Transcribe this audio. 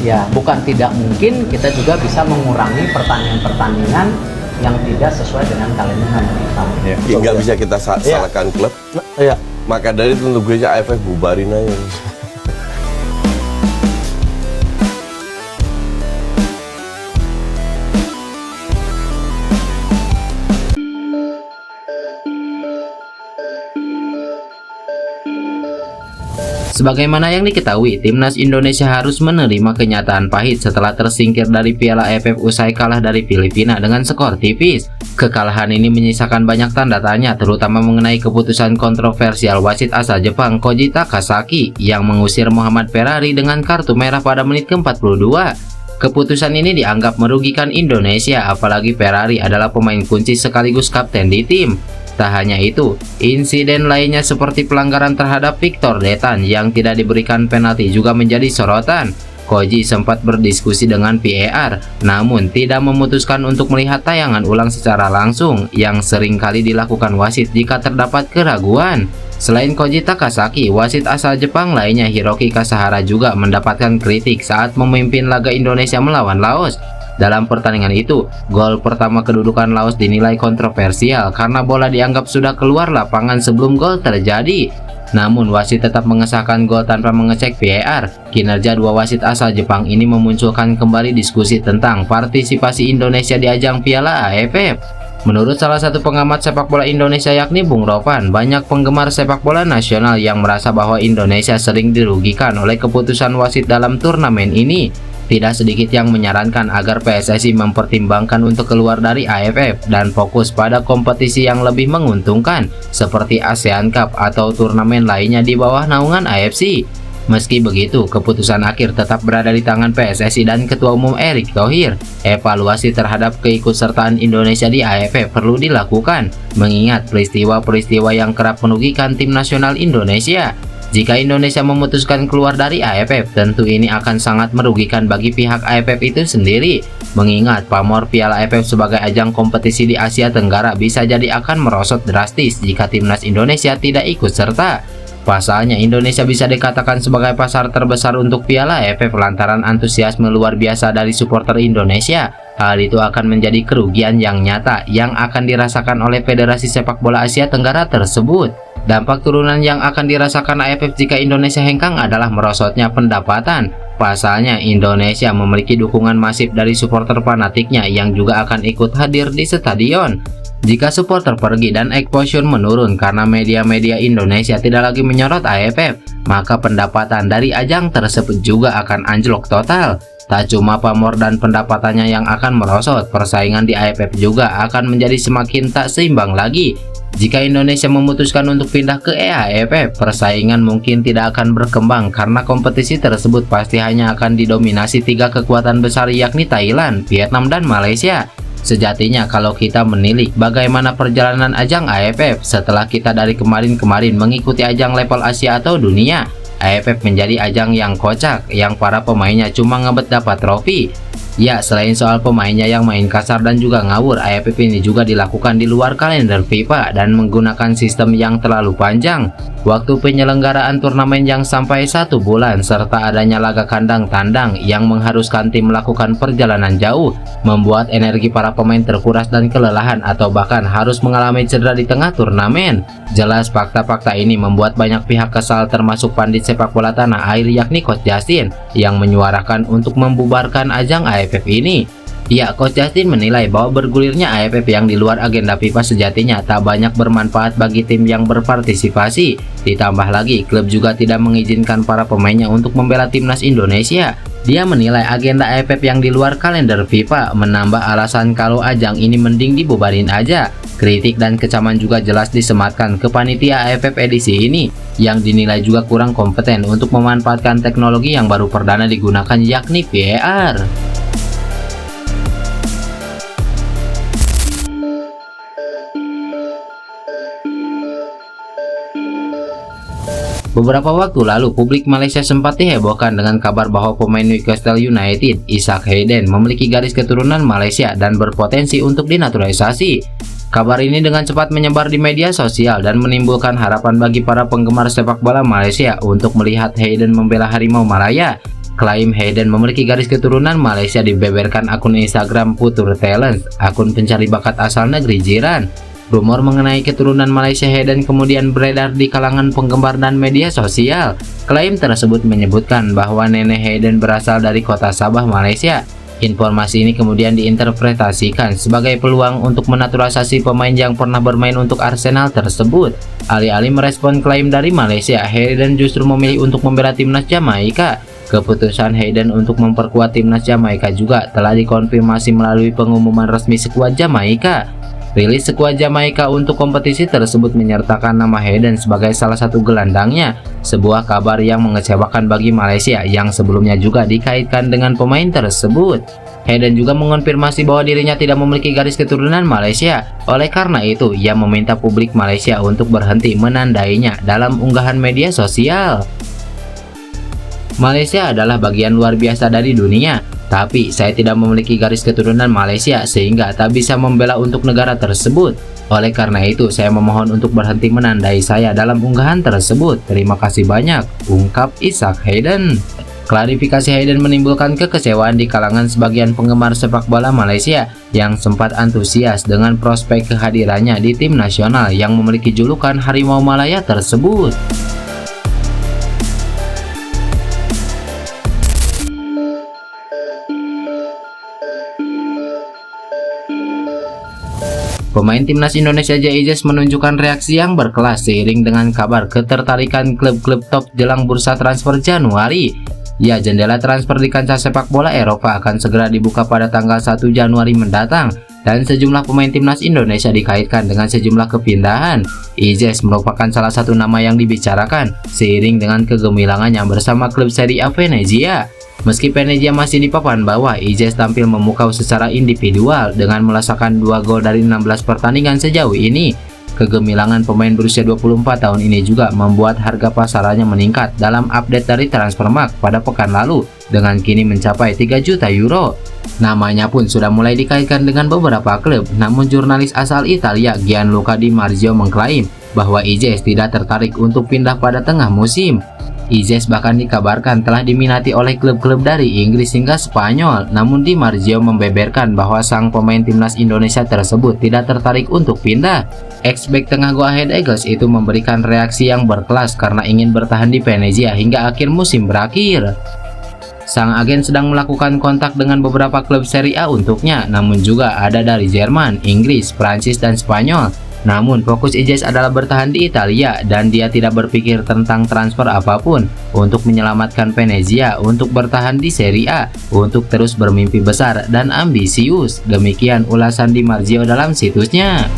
ya bukan tidak mungkin kita juga bisa mengurangi pertandingan-pertandingan yang tidak sesuai dengan kalender FIFA. Ya. Nggak bisa kita salahkan klub. Iya. Maka dari itu tentu gue AFF bubarin aja. Sebagaimana yang diketahui, timnas Indonesia harus menerima kenyataan pahit setelah tersingkir dari Piala AFF usai kalah dari Filipina dengan skor tipis. Kekalahan ini menyisakan banyak tanda tanya, terutama mengenai keputusan kontroversial wasit asal Jepang Koji Takasaki yang mengusir Muhammad Ferrari dengan kartu merah pada menit ke-42. Keputusan ini dianggap merugikan Indonesia, apalagi Ferrari adalah pemain kunci sekaligus kapten di tim. Tak hanya itu, insiden lainnya seperti pelanggaran terhadap Victor Detan yang tidak diberikan penalti juga menjadi sorotan. Koji sempat berdiskusi dengan VAR, namun tidak memutuskan untuk melihat tayangan ulang secara langsung yang sering kali dilakukan wasit jika terdapat keraguan. Selain Koji Takasaki, wasit asal Jepang lainnya Hiroki Kasahara juga mendapatkan kritik saat memimpin laga Indonesia melawan Laos. Dalam pertandingan itu, gol pertama kedudukan Laos dinilai kontroversial karena bola dianggap sudah keluar lapangan sebelum gol terjadi. Namun wasit tetap mengesahkan gol tanpa mengecek VAR. Kinerja dua wasit asal Jepang ini memunculkan kembali diskusi tentang partisipasi Indonesia di ajang Piala AFF. Menurut salah satu pengamat sepak bola Indonesia yakni Bung Ropan, banyak penggemar sepak bola nasional yang merasa bahwa Indonesia sering dirugikan oleh keputusan wasit dalam turnamen ini. Tidak sedikit yang menyarankan agar PSSI mempertimbangkan untuk keluar dari AFF dan fokus pada kompetisi yang lebih menguntungkan seperti ASEAN Cup atau turnamen lainnya di bawah naungan AFC. Meski begitu, keputusan akhir tetap berada di tangan PSSI dan Ketua Umum Erick Thohir. Evaluasi terhadap keikutsertaan Indonesia di AFF perlu dilakukan, mengingat peristiwa-peristiwa yang kerap merugikan tim nasional Indonesia. Jika Indonesia memutuskan keluar dari AFF, tentu ini akan sangat merugikan bagi pihak AFF itu sendiri, mengingat pamor Piala AFF sebagai ajang kompetisi di Asia Tenggara bisa jadi akan merosot drastis jika timnas Indonesia tidak ikut serta. Pasalnya, Indonesia bisa dikatakan sebagai pasar terbesar untuk Piala AFF lantaran antusiasme luar biasa dari supporter Indonesia. Hal itu akan menjadi kerugian yang nyata yang akan dirasakan oleh Federasi Sepak Bola Asia Tenggara tersebut. Dampak turunan yang akan dirasakan AFF jika Indonesia hengkang adalah merosotnya pendapatan. Pasalnya, Indonesia memiliki dukungan masif dari supporter fanatiknya yang juga akan ikut hadir di stadion. Jika supporter pergi dan exposure menurun karena media-media Indonesia tidak lagi menyorot AFF, maka pendapatan dari ajang tersebut juga akan anjlok total. Tak cuma pamor dan pendapatannya yang akan merosot, persaingan di AFF juga akan menjadi semakin tak seimbang lagi. Jika Indonesia memutuskan untuk pindah ke EAFF, persaingan mungkin tidak akan berkembang karena kompetisi tersebut pasti hanya akan didominasi tiga kekuatan besar yakni Thailand, Vietnam, dan Malaysia. Sejatinya kalau kita menilik bagaimana perjalanan ajang AFF setelah kita dari kemarin-kemarin mengikuti ajang level Asia atau dunia, AFF menjadi ajang yang kocak, yang para pemainnya cuma ngebet dapat trofi. Ya, selain soal pemainnya yang main kasar dan juga ngawur, AFF ini juga dilakukan di luar kalender FIFA dan menggunakan sistem yang terlalu panjang. Waktu penyelenggaraan turnamen yang sampai 1 bulan serta adanya laga kandang tandang yang mengharuskan tim melakukan perjalanan jauh, membuat energi para pemain terkuras dan kelelahan atau bahkan harus mengalami cedera di tengah turnamen. Jelas fakta-fakta ini membuat banyak pihak kesal termasuk pandit sepak bola tanah air yakni Coach Justin yang menyuarakan untuk membubarkan ajang AFF ini. Ya, Coach Justin menilai bahwa bergulirnya AFF yang di luar agenda FIFA sejatinya tak banyak bermanfaat bagi tim yang berpartisipasi. Ditambah lagi, klub juga tidak mengizinkan para pemainnya untuk membela timnas Indonesia. Dia menilai agenda AFF yang di luar kalender FIFA menambah alasan kalau ajang ini mending dibubarin aja. Kritik dan kecaman juga jelas disematkan ke panitia AFF edisi ini, yang dinilai juga kurang kompeten untuk memanfaatkan teknologi yang baru perdana digunakan yakni VAR. Beberapa waktu lalu, publik Malaysia sempat dihebohkan dengan kabar bahwa pemain Newcastle United, Isaac Hayden, memiliki garis keturunan Malaysia dan berpotensi untuk dinaturalisasi. Kabar ini dengan cepat menyebar di media sosial dan menimbulkan harapan bagi para penggemar sepak bola Malaysia untuk melihat Hayden membela Harimau Malaya. Klaim Hayden memiliki garis keturunan Malaysia dibeberkan akun Instagram Future Talents, akun pencari bakat asal negeri jiran. Rumor mengenai keturunan Malaysia Hayden kemudian beredar di kalangan penggemar dan media sosial. Klaim tersebut menyebutkan bahwa nenek Hayden berasal dari kota Sabah, Malaysia. Informasi ini kemudian diinterpretasikan sebagai peluang untuk menaturalisasi pemain yang pernah bermain untuk Arsenal tersebut. Alih-alih merespon klaim dari Malaysia, Hayden justru memilih untuk membela timnas Jamaika. Keputusan Hayden untuk memperkuat timnas Jamaika juga telah dikonfirmasi melalui pengumuman resmi skuad Jamaika. Rilis skuad Jamaika untuk kompetisi tersebut menyertakan nama Hayden sebagai salah satu gelandangnya, sebuah kabar yang mengecewakan bagi Malaysia yang sebelumnya juga dikaitkan dengan pemain tersebut. Hayden juga mengonfirmasi bahwa dirinya tidak memiliki garis keturunan Malaysia. Oleh karena itu, ia meminta publik Malaysia untuk berhenti menandainya dalam unggahan media sosial. Malaysia adalah bagian luar biasa dari dunia, tapi saya tidak memiliki garis keturunan Malaysia sehingga tak bisa membela untuk negara tersebut. Oleh karena itu, saya memohon untuk berhenti menandai saya dalam unggahan tersebut. Terima kasih banyak, ungkap Ishak Hayden. Klarifikasi Hayden menimbulkan kekecewaan di kalangan sebagian penggemar sepak bola Malaysia yang sempat antusias dengan prospek kehadirannya di tim nasional yang memiliki julukan Harimau Malaya tersebut. Pemain timnas Indonesia J.I.J.S menunjukkan reaksi yang berkelas seiring dengan kabar ketertarikan klub-klub top jelang bursa transfer Januari. Ya, jendela transfer di kancah sepak bola Eropa akan segera dibuka pada tanggal 1 Januari mendatang dan sejumlah pemain timnas Indonesia dikaitkan dengan sejumlah kepindahan. J.I.J.S merupakan salah satu nama yang dibicarakan seiring dengan kegemilangannya bersama klub Serie A Venezia. Meski Venezia masih di papan bawah, J.I.J.S tampil memukau secara individual dengan melesakan 2 gol dari 16 pertandingan sejauh ini. Kegemilangan pemain berusia 24 tahun ini juga membuat harga pasarannya meningkat dalam update dari Transfermarkt pada pekan lalu dengan kini mencapai 3 juta euro. Namanya pun sudah mulai dikaitkan dengan beberapa klub, namun jurnalis asal Italia Gianluca Di Marzio mengklaim bahwa J.I.J.S tidak tertarik untuk pindah pada tengah musim. J.I.J.S bahkan dikabarkan telah diminati oleh klub-klub dari Inggris hingga Spanyol, namun Di Marzio membeberkan bahwa sang pemain timnas Indonesia tersebut tidak tertarik untuk pindah. Ex-back tengah Go Ahead Eagles itu memberikan reaksi yang berkelas karena ingin bertahan di Venezia hingga akhir musim berakhir. Sang agen sedang melakukan kontak dengan beberapa klub Serie A untuknya, namun juga ada dari Jerman, Inggris, Prancis, dan Spanyol. Namun fokus J.I.J.S adalah bertahan di Italia dan dia tidak berpikir tentang transfer apapun untuk menyelamatkan Venezia untuk bertahan di Serie A untuk terus bermimpi besar dan ambisius. Demikian ulasan Di Marzio dalam situsnya.